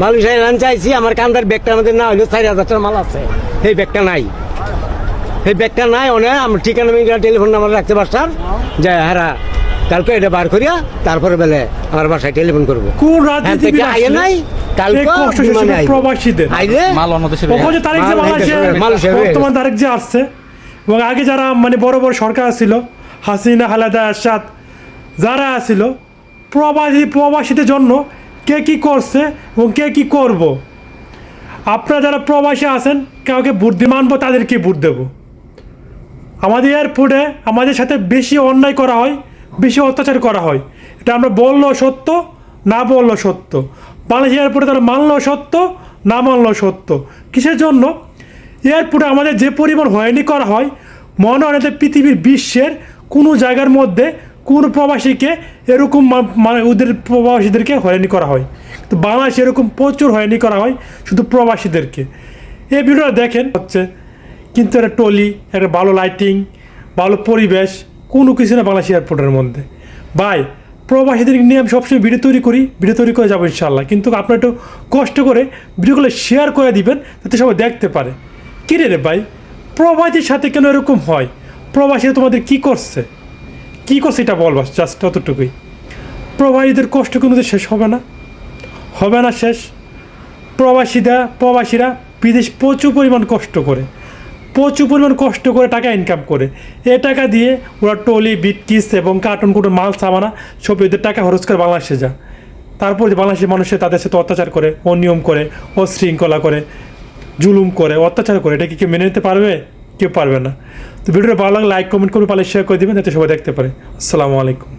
Malaysia এলান চাইছি, আমার কান্দার ব্যাগটার মধ্যে না হইলো 4,000 টাকার মাল আছে, সেই ব্যাগটা নাই, সেই ব্যাগটা নাই। অনেক আমার ঠিকানা টেলিফোন নাম্বার রাখতে পারতাম যে হারা কালকে এটা বার করিয়া তারপরে বেলে আমার বাসায় টেলিফোন করবো। কোন রাজনীতিবিদ আইয়ে নাই কালকে প্রবাসীদের আইলে মাল অন্য দেশে ওখানে তারিখ যে বাংলাদেশে বর্তমান তারিখ যে আসছে, এবং আগে যারা মানে বড় বড় সরকার ছিল, হাসিনা, খালেদা, এরশাদ যারা ছিল, প্রবাসীদের জন্য কে কী করছে এবং কে কী করব। আপনারা যারা প্রবাসী আছেন, কাউকে বুদ্ধি মানবো, তাদেরকে ভোট দেবো। আমাদের এয়ারপোর্টে আমাদের সাথে বেশি অন্যায় করা হয়, বেশি অত্যাচার করা হয়, এটা আমরা বললেও সত্য, না বললেও সত্য। বাংলাদেশ এয়ারপোর্টে তারা মানলেও সত্য, না মানলেও সত্য। কিসের জন্য? এয়ারপোর্টে আমাদের যে পরিমাণ হয়রানি করা হয়, মনে হয় না পৃথিবীর বিশ্বের কোনো জায়গার মধ্যে কোনো প্রবাসীকে এরকম মানে ওদের প্রবাসীদেরকে হয়রানি করা হয়। তো বাংলাদেশে এরকম প্রচুর হয়রানি করা হয় শুধু প্রবাসীদেরকে। এই ভিডিওটা দেখেন হচ্ছে, কিন্তু একটা টলি, একটা ভালো লাইটিং, ভালো পরিবেশ, কোনো কিছু না বাংলাদেশ এয়ারপোর্টের মধ্যে। ভাই, প্রবাসীদেরকে নিয়ে আমি সবসময় ভিডিও তৈরি করে যাবো ইনশাল্লাহ। কিন্তু আপনারা একটু কষ্ট করে ভিডিওগুলো শেয়ার করে দিবেন, যাতে সবাই দেখতে পারে। কী রে ভাই, প্রবাসীর সাথে কেন এরকম হয়? প্রবাসীরা তোমাদের কী করছে এটা বলবা, জাস্ট অতটুকুই। প্রবাসীদের কষ্ট কিন্তু শেষ হবে না শেষ। প্রবাসীরা বিদেশ প্রচুর পরিমাণ কষ্ট করে টাকা ইনকাম করে। এ টাকা দিয়ে ওরা টলি, বিটকিস এবং কার্টুন মাল সামানা সব এদের টাকা খরচ করে বাংলাদেশে যা। তারপর বাংলাদেশের মানুষের তাদের সাথে অত্যাচার করে, অনিয়ম করে, অশৃঙ্খলা করে, জুলুম করে, অত্যাচার করে। এটা কি কেউ মেনে নিতে পারবে? কেউ পারবে না। তো ভিডিওটা ভালো লাগলে লাইক, কমেন্ট করে, পারলে শেয়ার করে দেবেন, যাতে সবাই দেখতে পারে। আসসালামু আলাইকুম।